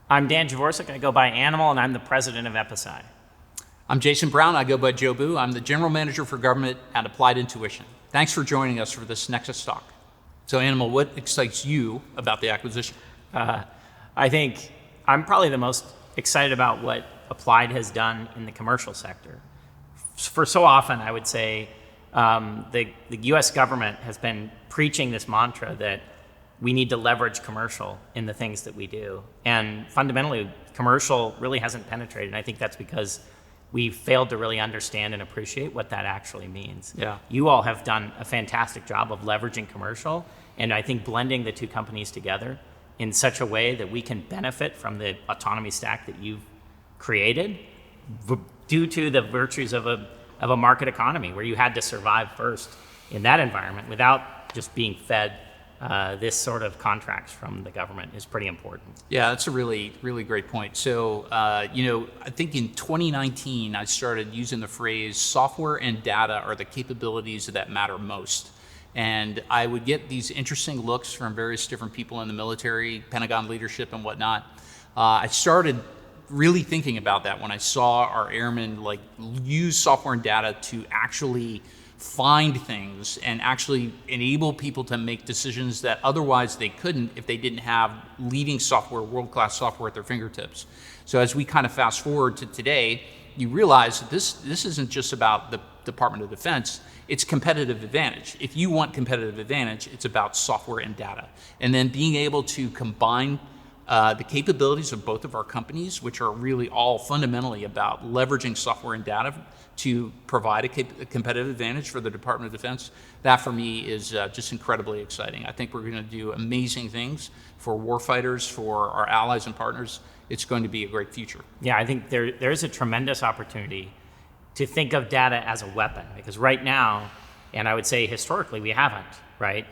I'm Dan Javorsek. I go by Animal, and I'm the president of EpiSci. I'm Jason Brown. I go by Joe Boo. I'm the general manager for government at Applied Intuition. Thanks for joining us for this Nexus Talk. So, Animal, what excites you about the acquisition? I think I'm probably the most excited about what Applied has done in the commercial sector. For so often, I would say the U.S. government has been preaching this mantra that we need to leverage commercial in the things that we do. And fundamentally, commercial really hasn't penetrated. And I think that's because we failed to really understand and appreciate what that actually means. Yeah. You all have done a fantastic job of leveraging commercial, and I think blending the two companies together in such a way that we can benefit from the autonomy stack that you've created due to the virtues of a market economy where you had to survive first in that environment without just being fed this sort of contracts from the government is pretty important. Yeah, that's a really, really great point. So, I think in 2019, I started using the phrase software and data are the capabilities that matter most. And I would get these interesting looks from various different people in the military, Pentagon leadership and whatnot. I started really thinking about that when I saw our airmen use software and data to actually find things and actually enable people to make decisions that otherwise they couldn't if they didn't have leading software, world-class software at their fingertips. So as we kind of fast forward to today, you realize that this isn't just about the Department of Defense, it's competitive advantage. If you want competitive advantage, it's about software and data. And then being able to combine the capabilities of both of our companies, which are really all fundamentally about leveraging software and data to provide a competitive advantage for the Department of Defense, that for me is just incredibly exciting. I think we're going to do amazing things for warfighters, for our allies and partners. It's going to be a great future. Yeah, I think there's a tremendous opportunity to think of data as a weapon, because right now, and I would say historically, we haven't, right?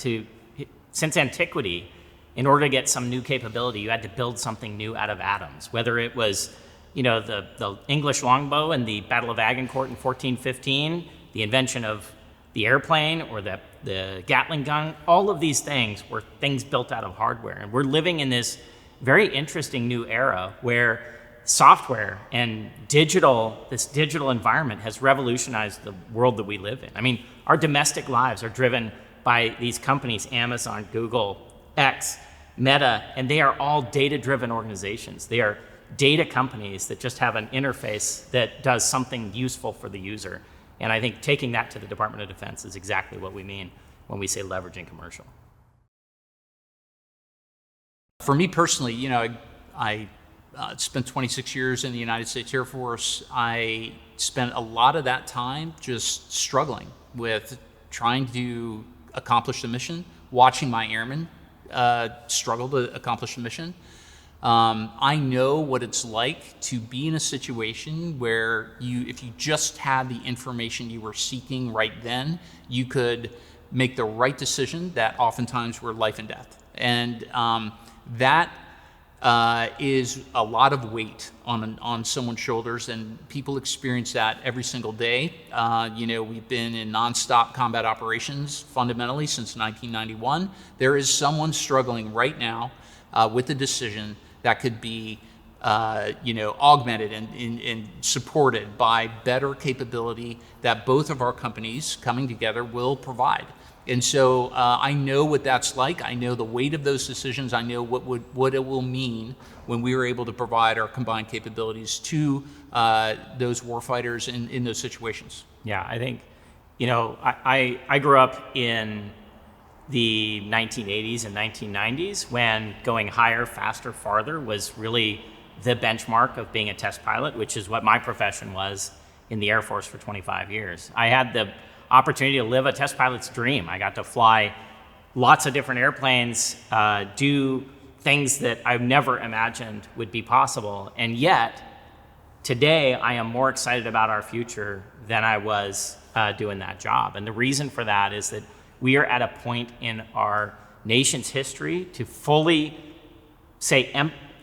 Since antiquity, in order to get some new capability, you had to build something new out of atoms, whether it was the English longbow and the Battle of Agincourt in 1415, the invention of the airplane or the Gatling gun. All of these things were things built out of hardware. And we're living in this very interesting new era where software and this digital environment has revolutionized the world that we live in. I mean, our domestic lives are driven by these companies, Amazon, Google, X, Meta, and they are all data-driven organizations. They are data companies that just have an interface that does something useful for the user. And I think taking that to the Department of Defense is exactly what we mean when we say leveraging commercial. For me personally, I spent 26 years in the United States Air Force. I spent a lot of that time just struggling with trying to accomplish the mission, watching my airmen struggle to accomplish the mission. I know what it's like to be in a situation where if you just had the information you were seeking right then, you could make the right decision that oftentimes were life and death. And that is a lot of weight on someone's shoulders, and people experience that every single day. We've been in nonstop combat operations fundamentally since 1991. There is someone struggling right now with a decision that could be augmented and supported by better capability that both of our companies coming together will provide. And so I know what that's like. I know the weight of those decisions. I know what it will mean when we are able to provide our combined capabilities to those warfighters in those situations. Yeah, I think, I grew up in the 1980s and 1990s when going higher, faster, farther was really the benchmark of being a test pilot, which is what my profession was in the Air Force for 25 years. I had the opportunity to live a test pilot's dream. I got to fly lots of different airplanes, do things that I've never imagined would be possible. And yet, today, I am more excited about our future than I was doing that job. And the reason for that is that we are at a point in our nation's history to fully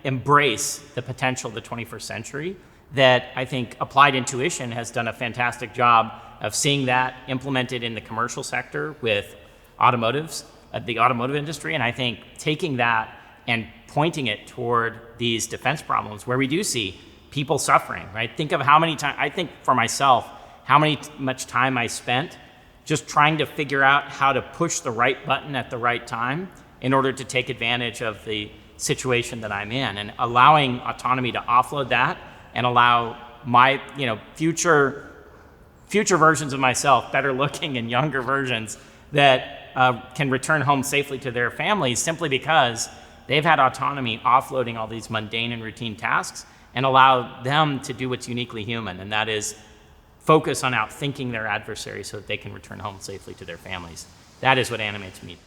embrace the potential of the 21st century that I think Applied Intuition has done a fantastic job of seeing that implemented in the commercial sector with the automotive industry. And I think taking that and pointing it toward these defense problems where we do see people suffering, right? Think of how many times, I think for myself, much time I spent just trying to figure out how to push the right button at the right time in order to take advantage of the situation that I'm in, and allowing Autonomy to offload that and allow my, future versions of myself, better looking and younger versions that can return home safely to their families simply because they've had Autonomy offloading all these mundane and routine tasks and allow them to do what's uniquely human, and that is focus on outthinking their adversary so that they can return home safely to their families. That is what animates me.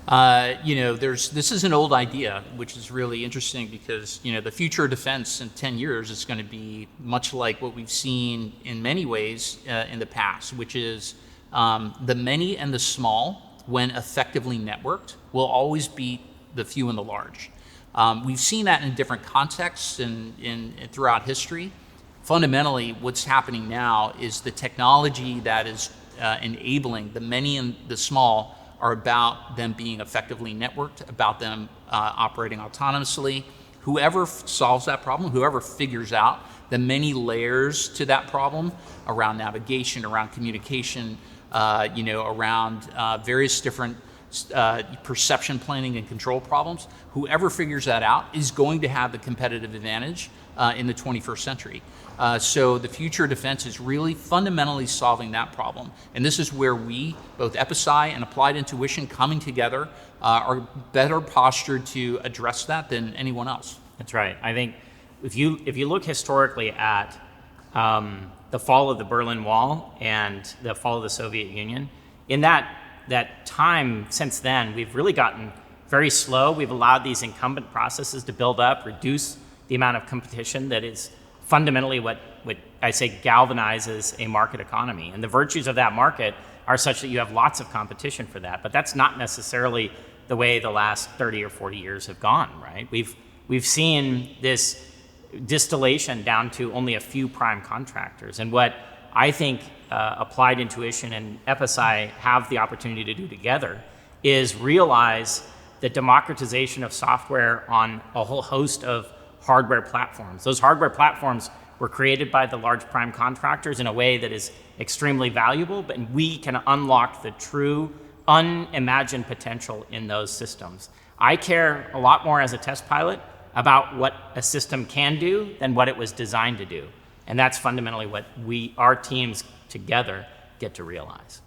This is an old idea, which is really interesting because, the future of defense in 10 years is going to be much like what we've seen in many ways in the past, which is the many and the small, when effectively networked, will always beat the few and the large. We've seen that in different contexts and throughout history. Fundamentally, what's happening now is the technology that is enabling the many and the small are about them being effectively networked, about them operating autonomously. Whoever solves that problem, whoever figures out the many layers to that problem around navigation, around communication, around various different perception planning and control problems, whoever figures that out is going to have the competitive advantage in the 21st century. So the future of defense is really fundamentally solving that problem. And this is where we, both EpiSci and Applied Intuition coming together, are better postured to address that than anyone else. That's right. I think if you look historically at the fall of the Berlin Wall and the fall of the Soviet Union, in that time since then, we've really gotten very slow. We've allowed these incumbent processes to build up, reduce the amount of competition that is fundamentally what I say galvanizes a market economy. And the virtues of that market are such that you have lots of competition for that. But that's not necessarily the way the last 30 or 40 years have gone, right? We've seen this distillation down to only a few prime contractors. And what I think Applied Intuition and EpiSci have the opportunity to do together is realize the democratization of software on a whole host of hardware platforms. Those hardware platforms were created by the large prime contractors in a way that is extremely valuable, but we can unlock the true unimagined potential in those systems. I care a lot more as a test pilot about what a system can do than what it was designed to do. And that's fundamentally what our teams together get to realize.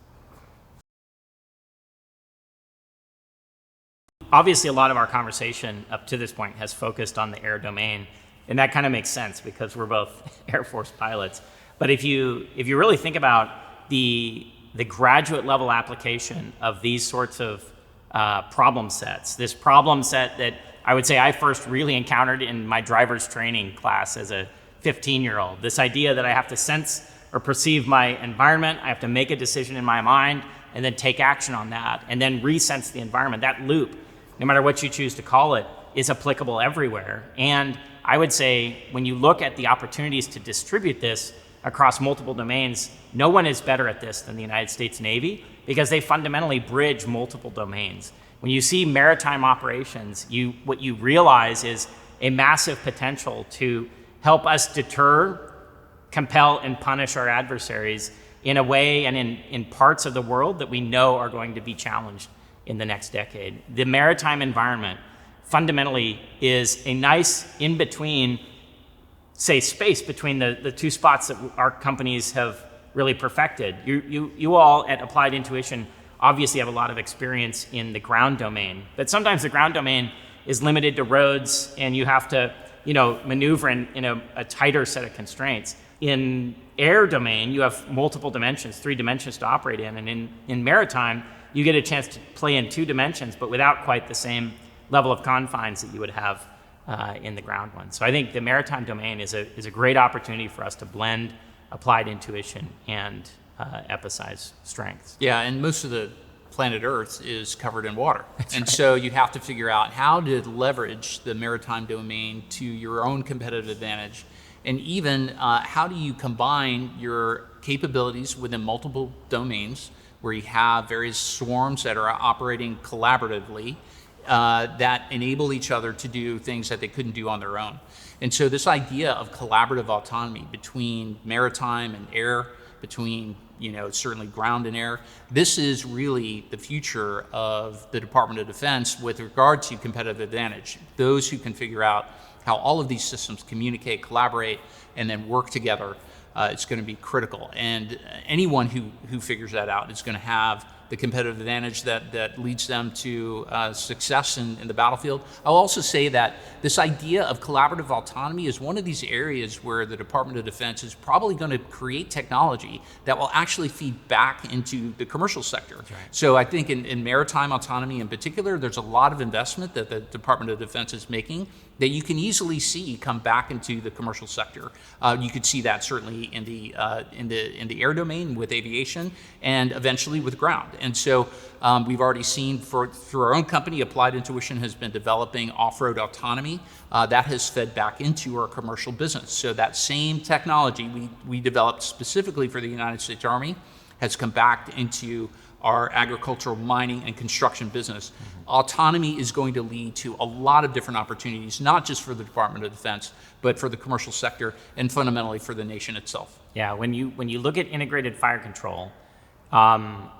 Obviously, a lot of our conversation up to this point has focused on the air domain, and that kind of makes sense because we're both Air Force pilots. But if you really think about the graduate level application of these sorts of problem sets, this problem set that I would say I first really encountered in my driver's training class as a 15-year-old, this idea that I have to sense or perceive my environment, I have to make a decision in my mind, and then take action on that, and then resense the environment. That loop, no matter what you choose to call it, is applicable everywhere. And I would say when you look at the opportunities to distribute this across multiple domains, no one is better at this than the United States Navy because they fundamentally bridge multiple domains. When you see maritime operations, what you realize is a massive potential to help us deter, compel, and punish our adversaries in a way and in parts of the world that we know are going to be challenged in the next decade. The maritime environment fundamentally is a nice in-between, say, space between the two spots that our companies have really perfected. You all at Applied Intuition obviously have a lot of experience in the ground domain, but sometimes the ground domain is limited to roads and you have to maneuver in a tighter set of constraints. In air domain, you have multiple dimensions, 3 dimensions to operate in, and in maritime, you get a chance to play in 2 dimensions, but without quite the same level of confines that you would have in the ground one. So I think the maritime domain is a great opportunity for us to blend Applied Intuition and EpiSci's strengths. Yeah, and most of the planet Earth is covered in water. That's right. So you have to figure out how to leverage the maritime domain to your own competitive advantage. And even how do you combine your capabilities within multiple domains where you have various swarms that are operating collaboratively that enable each other to do things that they couldn't do on their own. And so this idea of collaborative autonomy between maritime and air, between certainly ground and air, this is really the future of the Department of Defense with regard to competitive advantage. Those who can figure out how all of these systems communicate, collaborate, and then work together, it's going to be critical. And anyone who figures that out is going to have the competitive advantage that leads them to success in the battlefield. I'll also say that this idea of collaborative autonomy is one of these areas where the Department of Defense is probably going to create technology that will actually feed back into the commercial sector. Right. So I think in maritime autonomy in particular, there's a lot of investment that the Department of Defense is making that you can easily see come back into the commercial sector. You could see that certainly in the air domain with aviation, and eventually with ground. And so we've already seen through our own company, Applied Intuition has been developing off-road autonomy. That has fed back into our commercial business. So that same technology we developed specifically for the United States Army has come back into our agricultural, mining, and construction business. Mm-hmm. Autonomy is going to lead to a lot of different opportunities, not just for the Department of Defense, but for the commercial sector and fundamentally for the nation itself. Yeah, when you look at integrated fire control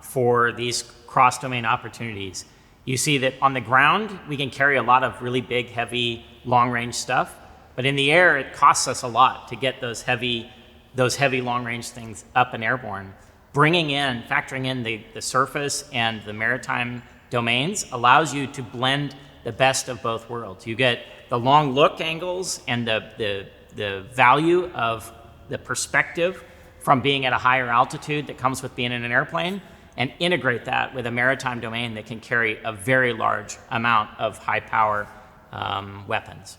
for these cross-domain opportunities, you see that on the ground, we can carry a lot of really big, heavy, long-range stuff, but in the air, it costs us a lot to get those heavy long-range things up and airborne. Factoring in the surface and the maritime domains allows you to blend the best of both worlds. You get the long look angles and the value of the perspective from being at a higher altitude that comes with being in an airplane, and integrate that with a maritime domain that can carry a very large amount of high power weapons.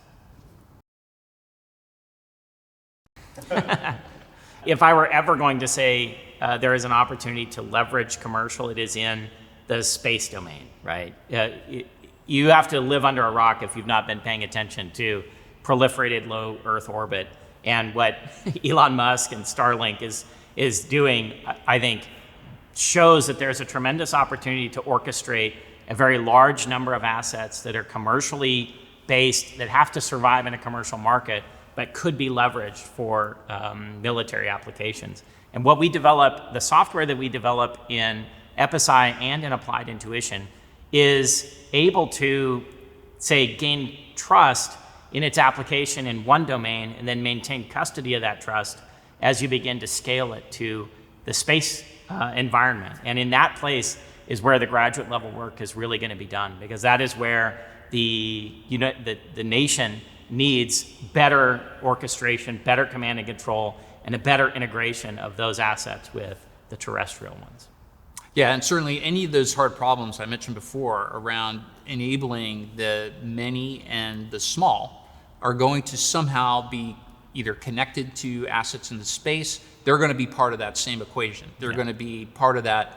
If I were ever going to say there is an opportunity to leverage commercial, it is in the space domain, right? You have to live under a rock if you've not been paying attention to proliferated low Earth orbit. And what Elon Musk and Starlink is doing, I think, shows that there's a tremendous opportunity to orchestrate a very large number of assets that are commercially based, that have to survive in a commercial market, but could be leveraged for military applications. And what we develop, the software that we develop in EpiSci and in Applied Intuition, is able to, say, gain trust in its application in one domain and then maintain custody of that trust as you begin to scale it to the space environment. And in that place is where the graduate level work is really going to be done, because that is where the nation needs better orchestration, better command and control, and a better integration of those assets with the terrestrial ones. Yeah, and certainly any of those hard problems I mentioned before around enabling the many and the small are going to somehow be either connected to assets in the space. They're going to be part of that same equation. They're going to be part of that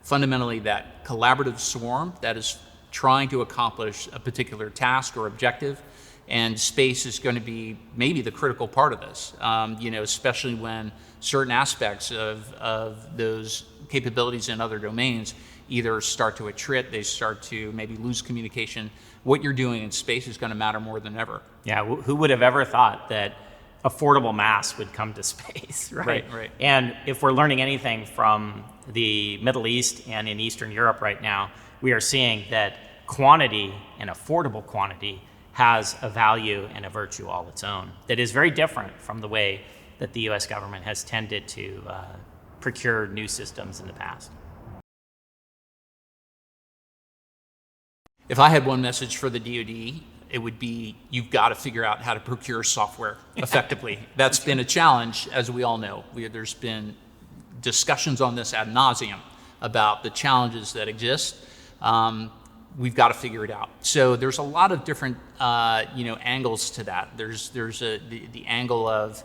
fundamentally that collaborative swarm that is trying to accomplish a particular task or objective. And space is going to be maybe the critical part of this, especially when certain aspects of those capabilities in other domains either start to attrit, they start to maybe lose communication. What you're doing in space is going to matter more than ever. Yeah, who would have ever thought that affordable mass would come to space, right? Right. And if we're learning anything from the Middle East and in Eastern Europe right now, we are seeing that quantity and affordable quantity has a value and a virtue all its own that is very different from the way that the US government has tended to procure new systems in the past. If I had one message for the DoD, it would be, you've got to figure out how to procure software effectively. That's been a challenge, as we all know. There's been discussions on this ad nauseum about the challenges that exist. We've got to figure it out. So there's a lot of different, angles to that. There's the angle of,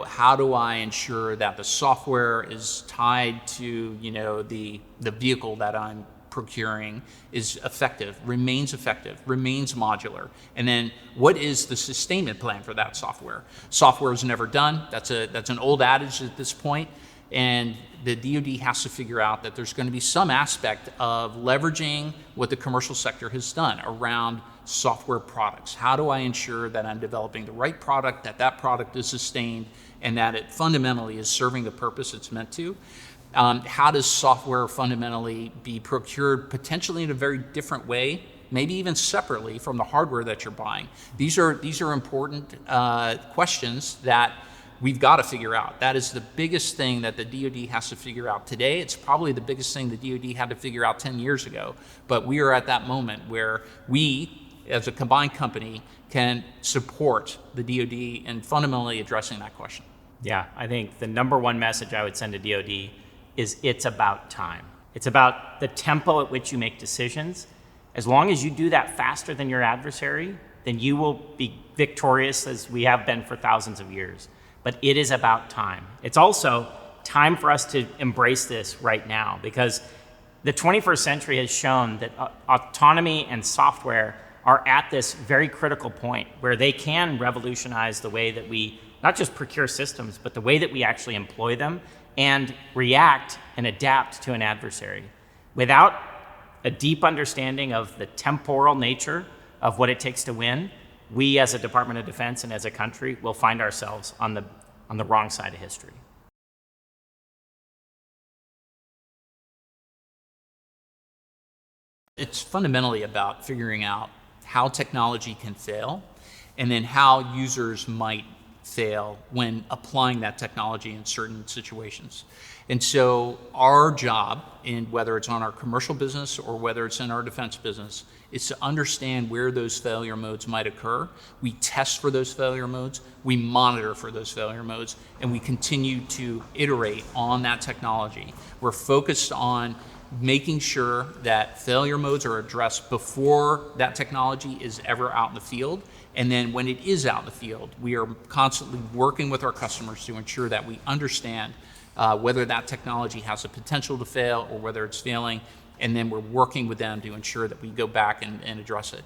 how do I ensure that the software is tied to, the vehicle that I'm procuring is effective, remains modular. And then what is the sustainment plan for that software? Software is never done. That's an old adage at this point. And the DoD has to figure out that there's going to be some aspect of leveraging what the commercial sector has done around software products. How do I ensure that I'm developing the right product, that that product is sustained, and that it fundamentally is serving the purpose it's meant to? How does software fundamentally be procured potentially in a very different way, maybe even separately from the hardware that you're buying? These are important questions that we've got to figure out. That is the biggest thing that the DoD has to figure out today. It's probably the biggest thing the DoD had to figure out 10 years ago. But we are at that moment where we, as a combined company, can support the DoD in fundamentally addressing that question. Yeah, I think the number one message I would send to DoD is it's about time. It's about the tempo at which you make decisions. As long as you do that faster than your adversary, then you will be victorious, as we have been for thousands of years. But it is about time. It's also time for us to embrace this right now, because the 21st century has shown that autonomy and software are at this very critical point where they can revolutionize the way that we not just procure systems, but the way that we actually employ them and react and adapt to an adversary. Without a deep understanding of the temporal nature of what it takes to win, we as a Department of Defense and as a country will find ourselves on the wrong side of history. It's fundamentally about figuring out how technology can fail and then how users might fail when applying that technology in certain situations. And so our job, in whether it's on our commercial business or whether it's in our defense business, is to understand where those failure modes might occur. We test for those failure modes, we monitor for those failure modes, and we continue to iterate on that technology. We're focused on making sure that failure modes are addressed before that technology is ever out in the field. And then when it is out in the field, we are constantly working with our customers to ensure that we understand whether that technology has the potential to fail or whether it's failing. And then we're working with them to ensure that we go back and address it.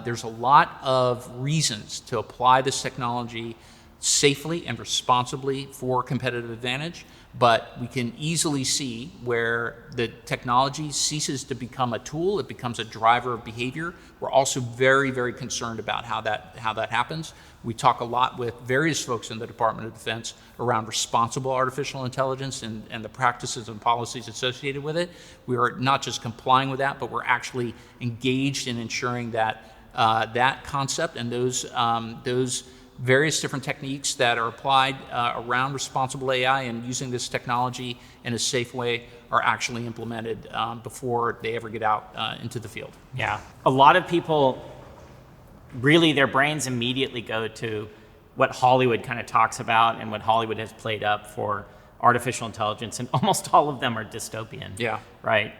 There's a lot of reasons to apply this technology safely and responsibly for competitive advantage, but we can easily see where the technology ceases to become a tool, it becomes a driver of behavior. We're also very, very concerned about how that happens. We talk a lot with various folks in the Department of Defense around responsible artificial intelligence and the practices and policies associated with it. We are not just complying with that, but we're actually engaged in ensuring that that concept and those various different techniques that are applied around responsible AI and using this technology in a safe way are actually implemented before they ever get out into the field. Yeah, a lot of people, really their brains immediately go to what Hollywood kind of talks about and what Hollywood has played up for artificial intelligence, and almost all of them are dystopian. Yeah. Right.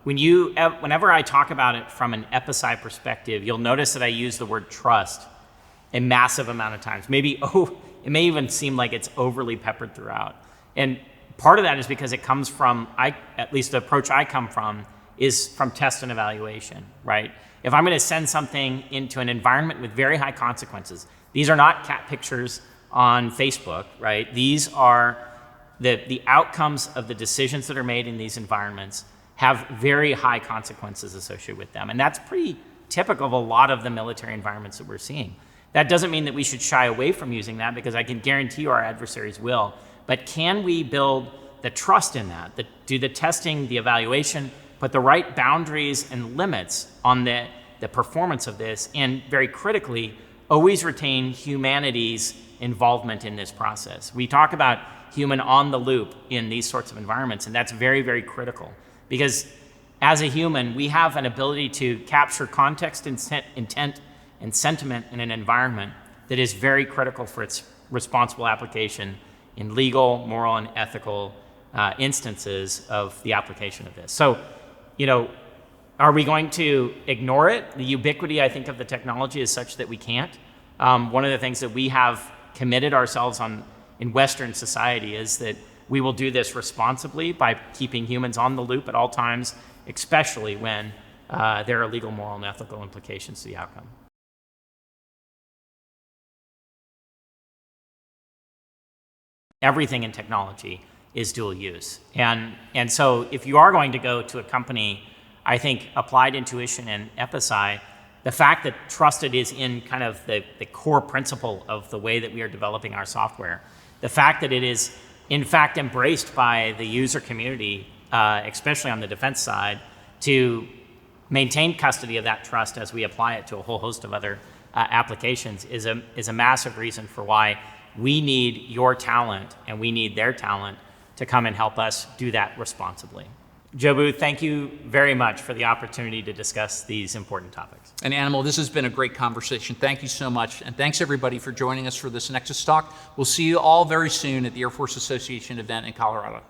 Whenever I talk about it from an EpiSci perspective, you'll notice that I use the word trust a massive amount of times. It may even seem like it's overly peppered throughout. And part of that is because it comes from, at least the approach I come from, is from test and evaluation, right? If I'm going to send something into an environment with very high consequences, these are not cat pictures on Facebook, right? These are the outcomes of the decisions that are made in these environments have very high consequences associated with them. And that's pretty typical of a lot of the military environments that we're seeing. That doesn't mean that we should shy away from using that, because I can guarantee you our adversaries will. But can we build the trust in that, do the testing, the evaluation, put the right boundaries and limits on the performance of this, and very critically, always retain humanity's involvement in this process? We talk about human on the loop in these sorts of environments, and that's very, very critical, because as a human, we have an ability to capture context, intent, and sentiment in an environment that is very critical for its responsible application in legal, moral, and ethical instances of the application of this. So, are we going to ignore it? The ubiquity, I think, of the technology is such that we can't. One of the things that we have committed ourselves on in Western society is that we will do this responsibly by keeping humans on the loop at all times, especially when there are legal, moral, and ethical implications to the outcome. Everything in technology is dual use. And so if you are going to go to a company, I think Applied Intuition and EpiSci, the fact that trusted is in kind of the core principle of the way that we are developing our software, the fact that it is in fact embraced by the user community, especially on the defense side, to maintain custody of that trust as we apply it to a whole host of other applications is a massive reason for why we need your talent and we need their talent to come and help us do that responsibly. Jobu, thank you very much for the opportunity to discuss these important topics. And Animal, this has been a great conversation. Thank you so much. And thanks everybody for joining us for this Nexus Talk. We'll see you all very soon at the Air Force Association event in Colorado.